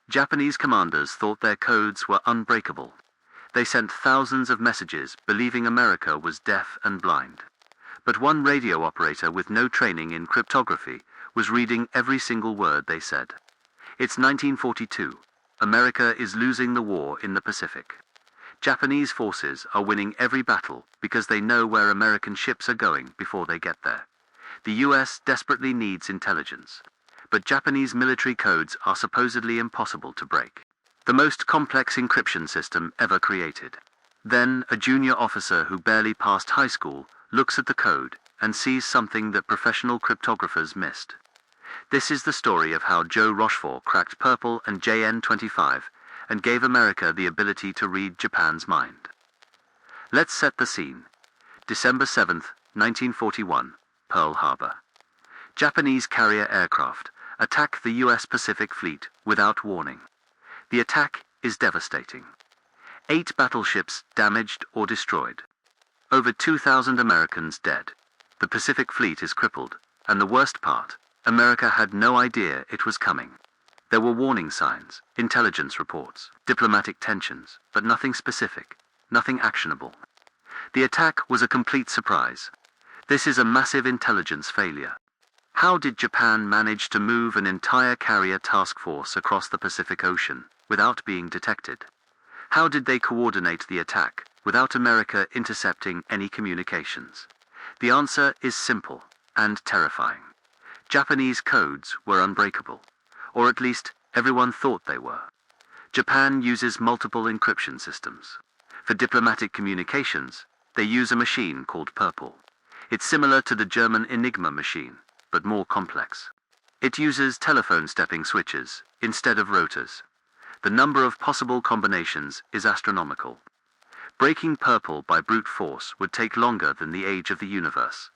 Japanese commanders thought their codes were unbreakable. They sent thousands of messages believing America was deaf and blind. But one radio operator with no training in cryptography was reading every single word they said. It's 1942. America is losing the war in the Pacific. Japanese forces are winning every battle because they know where American ships are going before they get there. The US desperately needs intelligence. But Japanese military codes are supposedly impossible to break. The most complex encryption system ever created. Then, a junior officer who barely passed high school looks at the code and sees something that professional cryptographers missed. This is the story of how Joe Rochefort cracked Purple and JN-25 and gave America the ability to read Japan's mind. Let's set the scene. December 7, 1941, Pearl Harbor. Japanese carrier aircraft attack the US Pacific Fleet without warning. The attack is devastating. 8 battleships damaged or destroyed. Over 2,000 Americans dead. The Pacific Fleet is crippled, and the worst part, America had no idea it was coming. There were warning signs, intelligence reports, diplomatic tensions, but nothing specific, nothing actionable. The attack was a complete surprise. This is a massive intelligence failure. How did Japan manage to move an entire carrier task force across the Pacific Ocean without being detected? How did they coordinate the attack without America intercepting any communications? The answer is simple and terrifying. Japanese codes were unbreakable, or at least everyone thought they were. Japan uses multiple encryption systems. For diplomatic communications, they use a machine called Purple. It's similar to the German Enigma machine, but more complex. It uses telephone stepping switches instead of rotors. The number of possible combinations is astronomical. Breaking Purple by brute force would take longer than the age of the universe.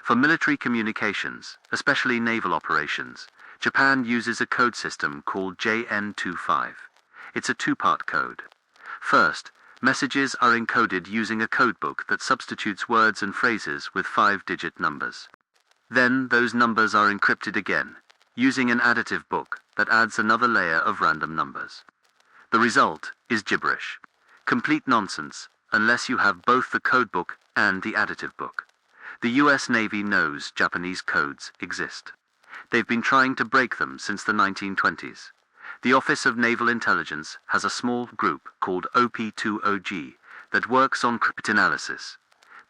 For military communications, especially naval operations, Japan uses a code system called JN-25. It's a 2-part code. First, messages are encoded using a codebook that substitutes words and phrases with 5-digit numbers. Then those numbers are encrypted again, using an additive book that adds another layer of random numbers. The result is gibberish. Complete nonsense, unless you have both the codebook and the additive book. The US Navy knows Japanese codes exist. They've been trying to break them since the 1920s. The Office of Naval Intelligence has a small group called OP20G that works on cryptanalysis.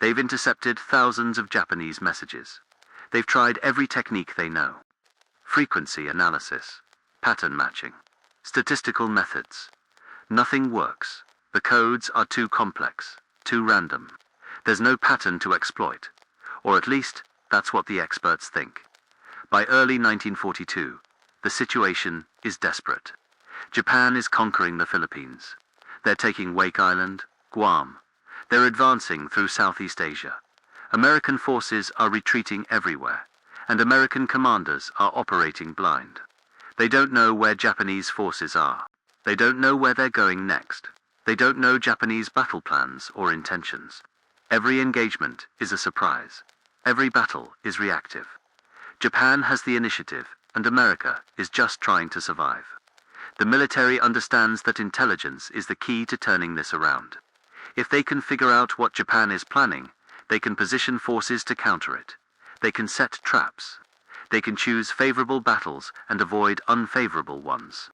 They've intercepted thousands of Japanese messages. They've tried every technique they know. Frequency analysis, pattern matching, statistical methods. Nothing works. The codes are too complex, too random. There's no pattern to exploit, or at least that's what the experts think. By early 1942, the situation is desperate. Japan is conquering the Philippines. They're taking Wake Island, Guam. They're advancing through Southeast Asia. American forces are retreating everywhere, and American commanders are operating blind. They don't know where Japanese forces are. They don't know where they're going next. They don't know Japanese battle plans or intentions. Every engagement is a surprise. Every battle is reactive. Japan has the initiative, and America is just trying to survive. The military understands that intelligence is the key to turning this around. If they can figure out what Japan is planning, they can position forces to counter it. They can set traps. They can choose favorable battles and avoid unfavorable ones.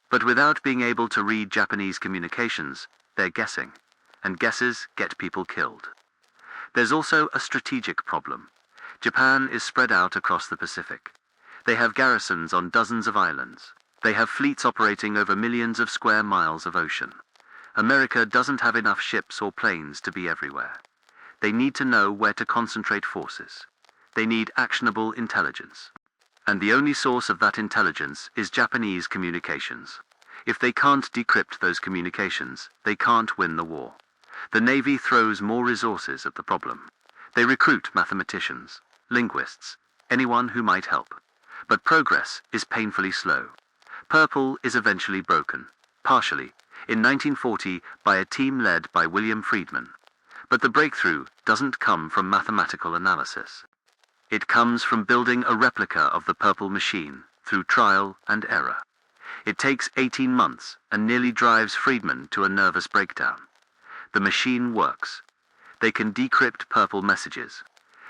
But without being able to read Japanese communications, they're guessing, and guesses get people killed. There's also a strategic problem. Japan is spread out across the Pacific. They have garrisons on dozens of islands. They have fleets operating over millions of square miles of ocean. America doesn't have enough ships or planes to be everywhere. They need to know where to concentrate forces. They need actionable intelligence. And the only source of that intelligence is Japanese communications. If they can't decrypt those communications, they can't win the war. The Navy throws more resources at the problem. They recruit mathematicians, linguists, anyone who might help. But progress is painfully slow. Purple is eventually broken, partially, in 1940 by a team led by William Friedman. But the breakthrough doesn't come from mathematical analysis. It comes from building a replica of the Purple machine through trial and error. It takes 18 months and nearly drives Friedman to a nervous breakdown. The machine works. They can decrypt purple messages.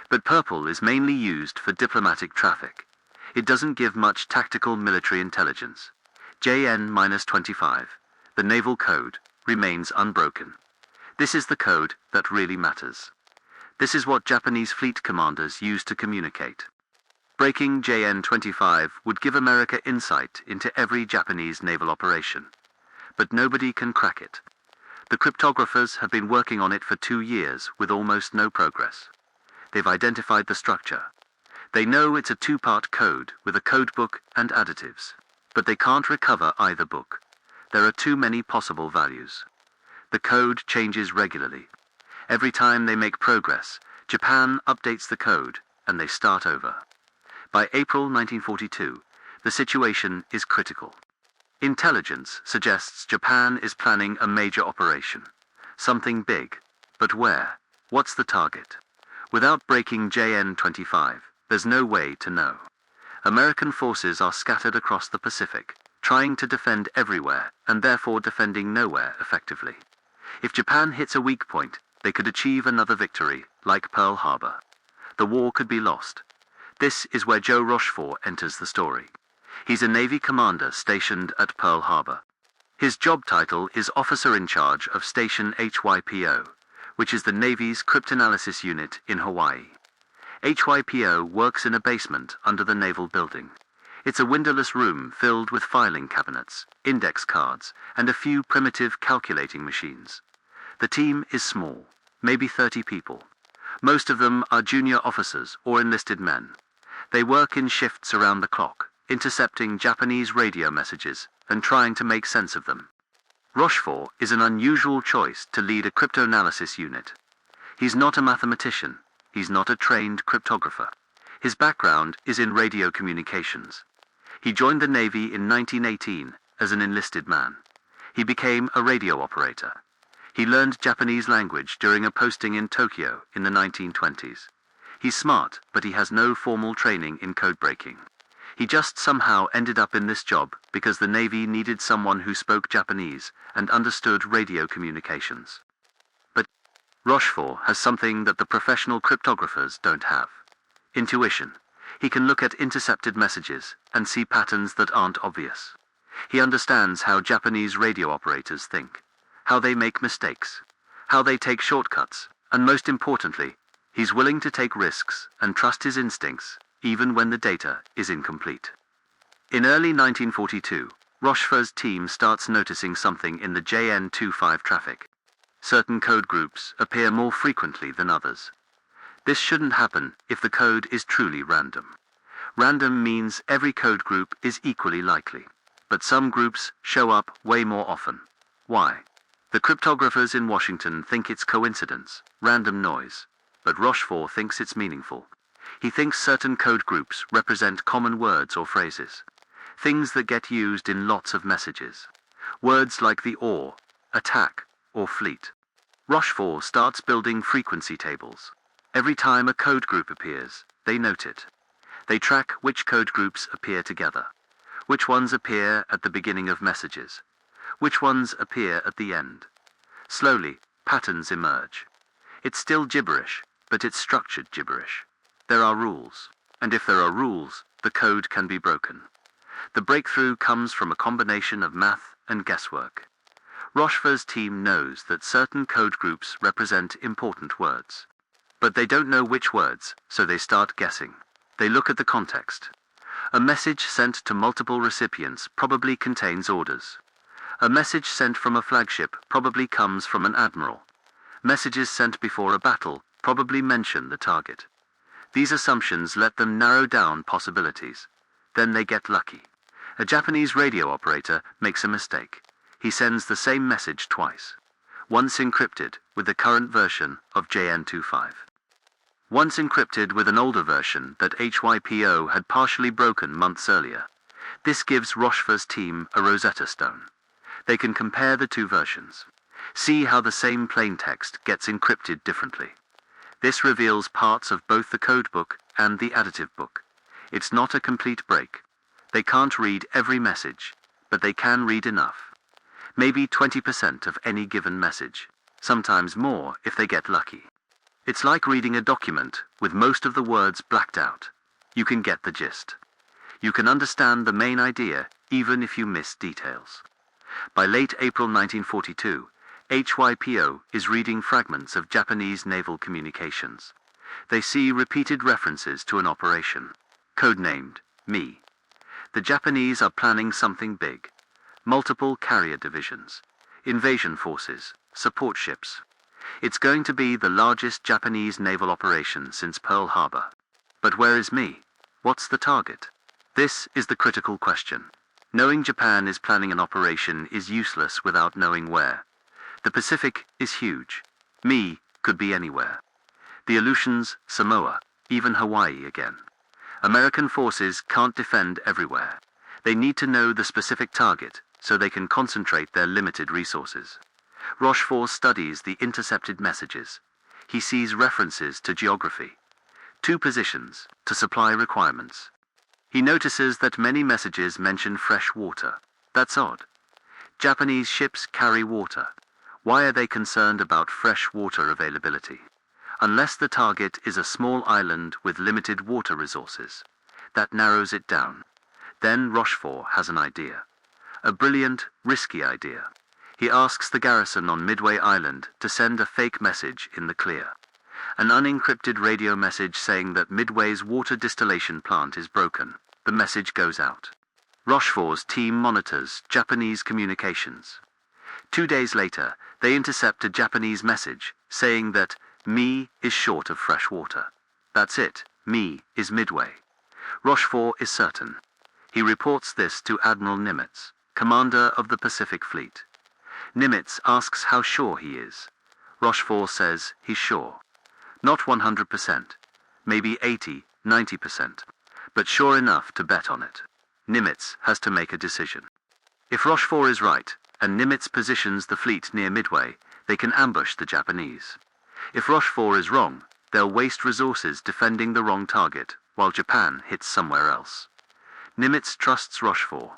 But purple is mainly used for diplomatic traffic. It doesn't give much tactical military intelligence. JN-25, the naval code, remains unbroken. This is the code that really matters. This is what Japanese fleet commanders use to communicate. Breaking JN-25 would give America insight into every Japanese naval operation. But nobody can crack it. The cryptographers have been working on it for 2 years with almost no progress. They've identified the structure. They know it's a 2-part code with a code book and additives. But they can't recover either book. There are too many possible values. The code changes regularly. Every time they make progress, Japan updates the code and they start over. By April 1942, the situation is critical. Intelligence suggests Japan is planning a major operation. Something big. But where? What's the target? Without breaking JN-25, there's no way to know. American forces are scattered across the Pacific, trying to defend everywhere and therefore defending nowhere effectively. If Japan hits a weak point, they could achieve another victory, like Pearl Harbor. The war could be lost. This is where Joe Rochefort enters the story. He's a Navy commander stationed at Pearl Harbor. His job title is Officer in Charge of Station HYPO, which is the Navy's Cryptanalysis unit in Hawaii. HYPO works in a basement under the naval building. It's a windowless room filled with filing cabinets, index cards, and a few primitive calculating machines. The team is small, maybe 30 people. Most of them are junior officers or enlisted men. They work in shifts around the clock, intercepting Japanese radio messages and trying to make sense of them. Rochefort is an unusual choice to lead a cryptanalysis unit. He's not a mathematician. He's not a trained cryptographer. His background is in radio communications. He joined the Navy in 1918 as an enlisted man. He became a radio operator. He learned Japanese language during a posting in Tokyo in the 1920s. He's smart, but he has no formal training in code breaking. He just somehow ended up in this job because the Navy needed someone who spoke Japanese and understood radio communications. But Rochefort has something that the professional cryptographers don't have. Intuition. He can look at intercepted messages and see patterns that aren't obvious. He understands how Japanese radio operators think, how they make mistakes, how they take shortcuts, and most importantly, he's willing to take risks and trust his instincts, even when the data is incomplete. In early 1942, Rochefort's team starts noticing something in the JN-25 traffic. Certain code groups appear more frequently than others. This shouldn't happen if the code is truly random. Random means every code group is equally likely, but some groups show up way more often. Why? The cryptographers in Washington think it's coincidence, random noise, but Rochefort thinks it's meaningful. He thinks certain code groups represent common words or phrases, things that get used in lots of messages. Words like the or, attack, or fleet. Rochefort starts building frequency tables. Every time a code group appears, they note it. They track which code groups appear together, which ones appear at the beginning of messages, which ones appear at the end. Slowly, patterns emerge. It's still gibberish, but it's structured gibberish. There are rules, and if there are rules, the code can be broken. The breakthrough comes from a combination of math and guesswork. Rochefort's team knows that certain code groups represent important words. But they don't know which words, so they start guessing. They look at the context. A message sent to multiple recipients probably contains orders. A message sent from a flagship probably comes from an admiral. Messages sent before a battle probably mention the target. These assumptions let them narrow down possibilities. Then they get lucky. A Japanese radio operator makes a mistake. He sends the same message twice. Once encrypted with the current version of JN-25. Once encrypted with an older version that HYPO had partially broken months earlier. This gives Rochefort's team a Rosetta Stone. They can compare the two versions. See how the same plain text gets encrypted differently. This reveals parts of both the code book and the additive book. It's not a complete break. They can't read every message, but they can read enough. Maybe 20% of any given message, sometimes more if they get lucky. It's like reading a document with most of the words blacked out. You can get the gist. You can understand the main idea even if you miss details. By late April 1942, HYPO is reading fragments of Japanese naval communications. They see repeated references to an operation, codenamed Me. The Japanese are planning something big. Multiple carrier divisions, invasion forces, support ships. It's going to be the largest Japanese naval operation since Pearl Harbor. But where is Me? What's the target? This is the critical question. Knowing Japan is planning an operation is useless without knowing where. The Pacific is huge. Me could be anywhere. The Aleutians, Samoa, even Hawaii again. American forces can't defend everywhere. They need to know the specific target so they can concentrate their limited resources. Rochefort studies the intercepted messages. He sees references to geography, to positions, to supply requirements. He notices that many messages mention fresh water. That's odd. Japanese ships carry water. Why are they concerned about fresh water availability? Unless the target is a small island with limited water resources. That narrows it down. Then Rochefort has an idea. A brilliant, risky idea. He asks the garrison on Midway Island to send a fake message in the clear. An unencrypted radio message saying that Midway's water distillation plant is broken. The message goes out. Rochefort's team monitors Japanese communications. 2 days later, they intercept a Japanese message saying that Me is short of fresh water. That's it. Me is Midway. Rochefort is certain. He reports this to Admiral Nimitz, commander of the Pacific Fleet. Nimitz asks how sure he is. Rochefort says he's sure. Not 100%, maybe 80, 90%, but sure enough to bet on it. Nimitz has to make a decision. If Rochefort is right, and Nimitz positions the fleet near Midway, they can ambush the Japanese. If Rochefort is wrong, they'll waste resources defending the wrong target, while Japan hits somewhere else. Nimitz trusts Rochefort.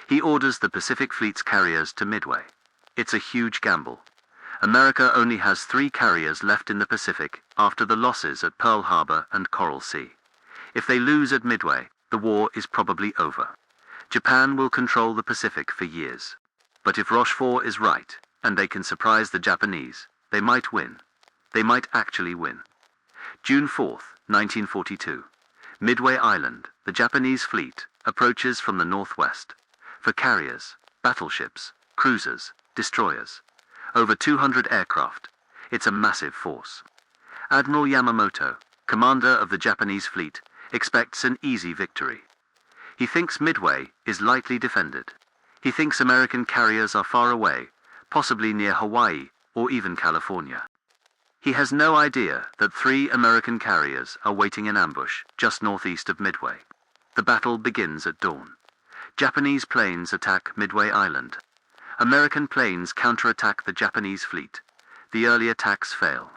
He orders the Pacific Fleet's carriers to Midway. It's a huge gamble. America only has 3 carriers left in the Pacific after the losses at Pearl Harbor and Coral Sea. If they lose at Midway, the war is probably over. Japan will control the Pacific for years. But if Rochefort is right, and they can surprise the Japanese, they might win. They might actually win. June 4, 1942. Midway Island, the Japanese fleet, approaches from the northwest. For carriers, battleships, cruisers, destroyers. Over 200 aircraft. It's a massive force. Admiral Yamamoto, commander of the Japanese fleet, expects an easy victory. He thinks Midway is lightly defended. He thinks American carriers are far away, possibly near Hawaii or even California. He has no idea that 3 American carriers are waiting in ambush just northeast of Midway. The battle begins at dawn. Japanese planes attack Midway Island. American planes counterattack the Japanese fleet. The early attacks fail.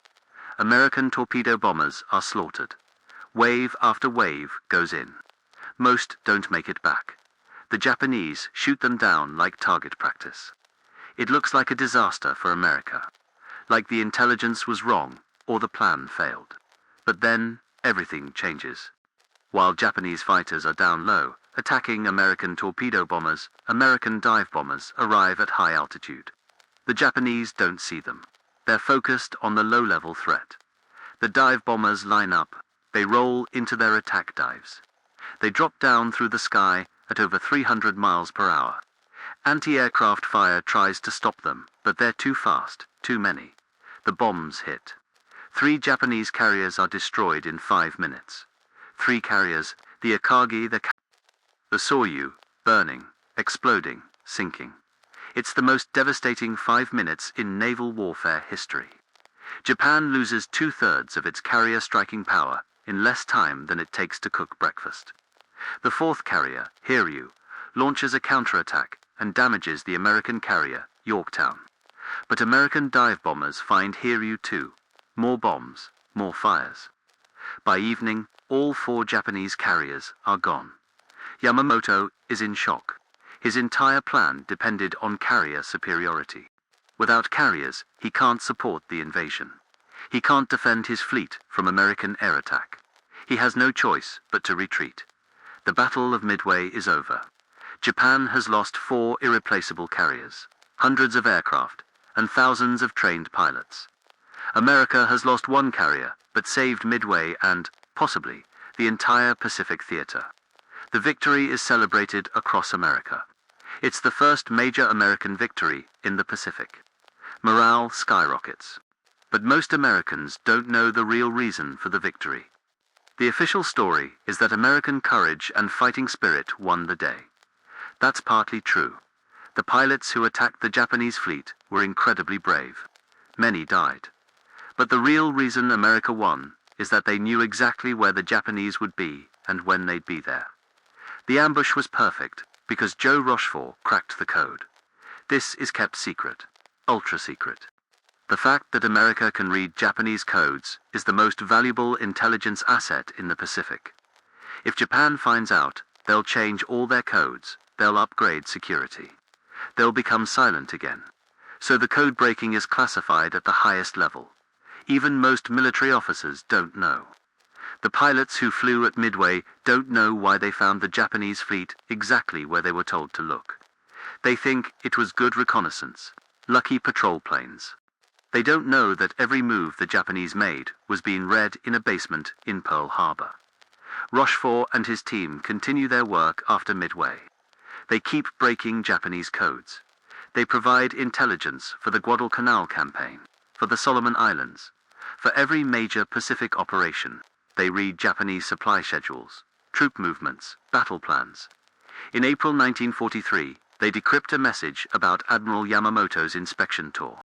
American torpedo bombers are slaughtered. Wave after wave goes in. Most don't make it back. The Japanese shoot them down like target practice. It looks like a disaster for America. Like the intelligence was wrong or the plan failed. But then everything changes. While Japanese fighters are down low, attacking American torpedo bombers, American dive bombers arrive at high altitude. The Japanese don't see them. They're focused on the low-level threat. The dive bombers line up. They roll into their attack dives. They drop down through the sky at over 300 miles per hour. Anti-aircraft fire tries to stop them, but they're too fast, too many. The bombs hit. 3 Japanese carriers are destroyed in 5 minutes. 3 carriers, the Akagi, the Soryu, burning, exploding, sinking. It's the most devastating 5 minutes in naval warfare history. Japan loses 2/3 of its carrier striking power in less time than it takes to cook breakfast. The 4th carrier, Hiryu, launches a counterattack and damages the American carrier, Yorktown. But American dive bombers find Hiryu too. More bombs, more fires. By evening, all 4 Japanese carriers are gone. Yamamoto is in shock. His entire plan depended on carrier superiority. Without carriers, he can't support the invasion. He can't defend his fleet from American air attack. He has no choice but to retreat. The Battle of Midway is over. Japan has lost 4 irreplaceable carriers, hundreds of aircraft, and thousands of trained pilots. America has lost 1 carrier, but saved Midway and, possibly, the entire Pacific theater. The victory is celebrated across America. It's the first major American victory in the Pacific. Morale skyrockets. But most Americans don't know the real reason for the victory. The official story is that American courage and fighting spirit won the day. That's partly true. The pilots who attacked the Japanese fleet were incredibly brave. Many died. But the real reason America won is that they knew exactly where the Japanese would be and when they'd be there. The ambush was perfect because Joe Rochefort cracked the code. This is kept secret, ultra secret. The fact that America can read Japanese codes is the most valuable intelligence asset in the Pacific. If Japan finds out, they'll change all their codes, they'll upgrade security. They'll become silent again. So the code breaking is classified at the highest level. Even most military officers don't know. The pilots who flew at Midway don't know why they found the Japanese fleet exactly where they were told to look. They think it was good reconnaissance, lucky patrol planes. They don't know that every move the Japanese made was being read in a basement in Pearl Harbor. Rochefort and his team continue their work after Midway. They keep breaking Japanese codes. They provide intelligence for the Guadalcanal campaign, for the Solomon Islands. For every major Pacific operation, they read Japanese supply schedules, troop movements, battle plans. In April 1943, they decrypt a message about Admiral Yamamoto's inspection tour.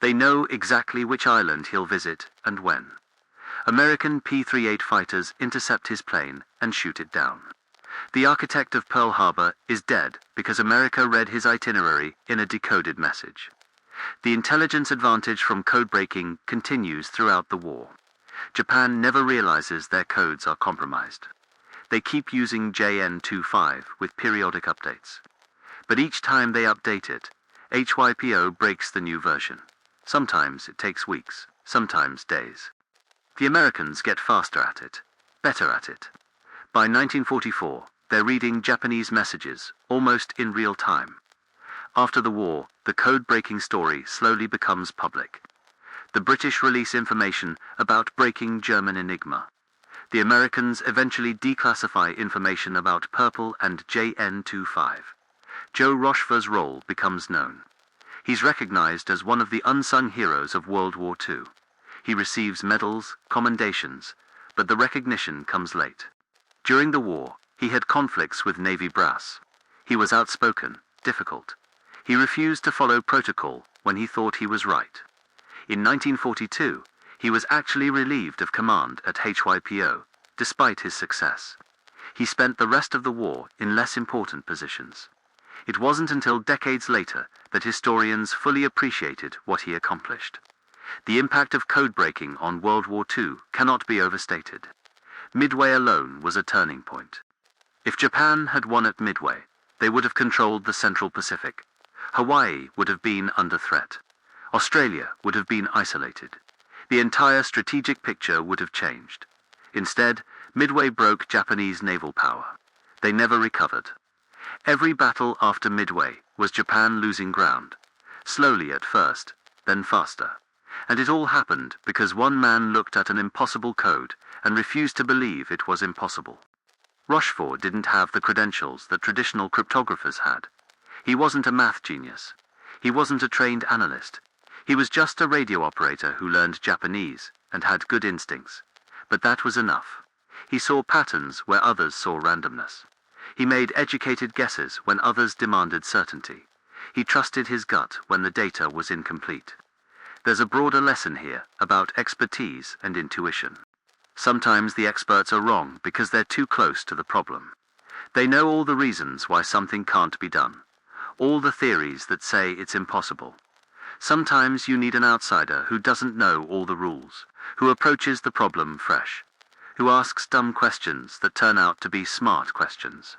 They know exactly which island he'll visit and when. American P-38 fighters intercept his plane and shoot it down. The architect of Pearl Harbor is dead because America read his itinerary in a decoded message. The intelligence advantage from code breaking continues throughout the war. Japan never realizes their codes are compromised. They keep using JN-25 with periodic updates. But each time they update it, HYPO breaks the new version. Sometimes it takes weeks, sometimes days. The Americans get faster at it, better at it. By 1944, they're reading Japanese messages almost in real time. After the war, the code-breaking story slowly becomes public. The British release information about breaking German Enigma. The Americans eventually declassify information about Purple and JN-25. Joe Rochefort's role becomes known. He's recognized as one of the unsung heroes of World War II. He receives medals, commendations, but the recognition comes late. During the war, he had conflicts with Navy brass. He was outspoken, difficult. He refused to follow protocol when he thought he was right. In 1942, he was actually relieved of command at HYPO, despite his success. He spent the rest of the war in less important positions. It wasn't until decades later that historians fully appreciated what he accomplished. The impact of code breaking on World War II cannot be overstated. Midway alone was a turning point. If Japan had won at Midway, they would have controlled the Central Pacific. Hawaii would have been under threat. Australia would have been isolated. The entire strategic picture would have changed. Instead, Midway broke Japanese naval power. They never recovered. Every battle after Midway was Japan losing ground, slowly at first, then faster. And it all happened because one man looked at an impossible code and refused to believe it was impossible. Rochefort didn't have the credentials that traditional cryptographers had. He wasn't a math genius. He wasn't a trained analyst. He was just a radio operator who learned Japanese and had good instincts. But that was enough. He saw patterns where others saw randomness. He made educated guesses when others demanded certainty. He trusted his gut when the data was incomplete. There's a broader lesson here about expertise and intuition. Sometimes the experts are wrong because they're too close to the problem. They know all the reasons why something can't be done, all the theories that say it's impossible. Sometimes you need an outsider who doesn't know all the rules, who approaches the problem fresh, who asks dumb questions that turn out to be smart questions.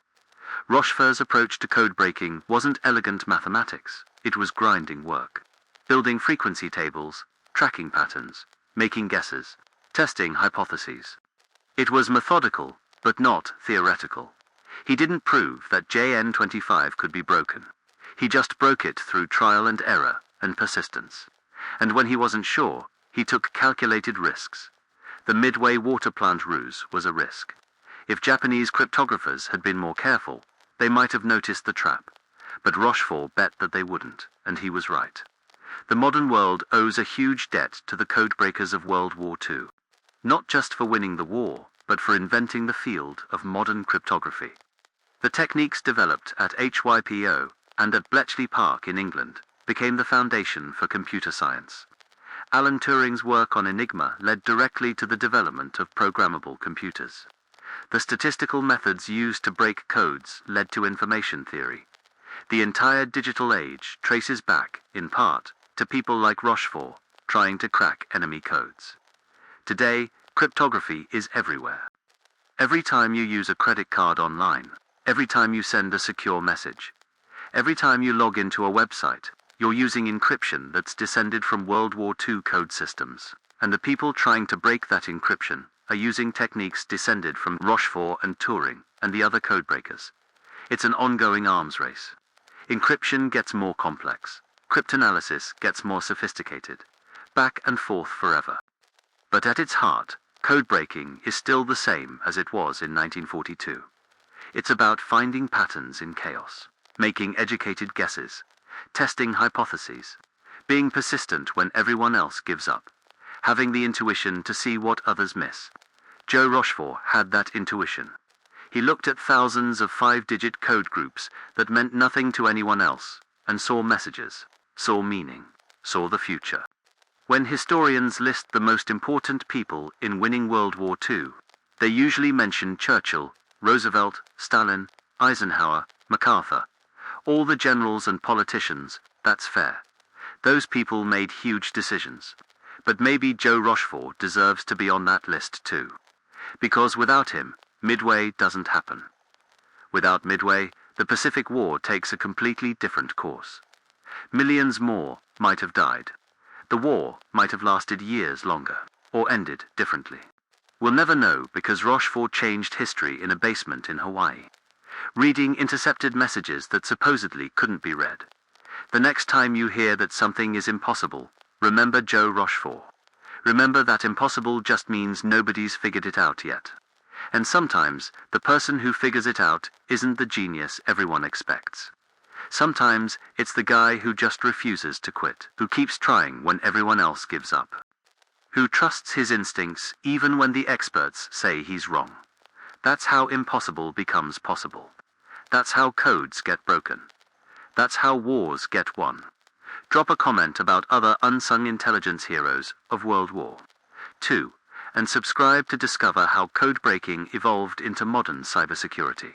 Rochefort's approach to code breaking wasn't elegant mathematics, it was grinding work. Building frequency tables, tracking patterns, making guesses, testing hypotheses. It was methodical, but not theoretical. He didn't prove that JN25 could be broken. He just broke it through trial and error and persistence. And when he wasn't sure, he took calculated risks. The Midway water plant ruse was a risk. If Japanese cryptographers had been more careful, they might have noticed the trap. But Rochefort bet that they wouldn't, and he was right. The modern world owes a huge debt to the codebreakers of World War II. Not just for winning the war, but for inventing the field of modern cryptography. The techniques developed at HYPO and at Bletchley Park in England became the foundation for computer science. Alan Turing's work on Enigma led directly to the development of programmable computers. The statistical methods used to break codes led to information theory. The entire digital age traces back, in part, to people like Rochefort trying to crack enemy codes. Today, cryptography is everywhere. Every time you use a credit card online, every time you send a secure message, every time you log into a website, you're using encryption that's descended from World War II code systems, and the people trying to break that encryption are using techniques descended from Rochefort and Turing and the other codebreakers. It's an ongoing arms race. Encryption gets more complex. Cryptanalysis gets more sophisticated. Back and forth forever. But at its heart, codebreaking is still the same as it was in 1942. It's about finding patterns in chaos, making educated guesses, testing hypotheses, being persistent when everyone else gives up, having the intuition to see what others miss. Joe Rochefort had that intuition. He looked at thousands of 5-digit code groups that meant nothing to anyone else, and saw messages, saw meaning, saw the future. When historians list the most important people in winning World War II, they usually mention Churchill, Roosevelt, Stalin, Eisenhower, MacArthur. All the generals and politicians, that's fair. Those people made huge decisions. But maybe Joe Rochefort deserves to be on that list too. Because without him, Midway doesn't happen. Without Midway, the Pacific War takes a completely different course. Millions more might have died. The war might have lasted years longer, or ended differently. We'll never know because Rochefort changed history in a basement in Hawaii, reading intercepted messages that supposedly couldn't be read. The next time you hear that something is impossible, remember Joe Rochefort. Remember that impossible just means nobody's figured it out yet. And sometimes, the person who figures it out isn't the genius everyone expects. Sometimes, it's the guy who just refuses to quit, who keeps trying when everyone else gives up. Who trusts his instincts even when the experts say he's wrong. That's how impossible becomes possible. That's how codes get broken. That's how wars get won. Drop a comment about other unsung intelligence heroes of World War II, and subscribe to discover how code breaking evolved into modern cybersecurity.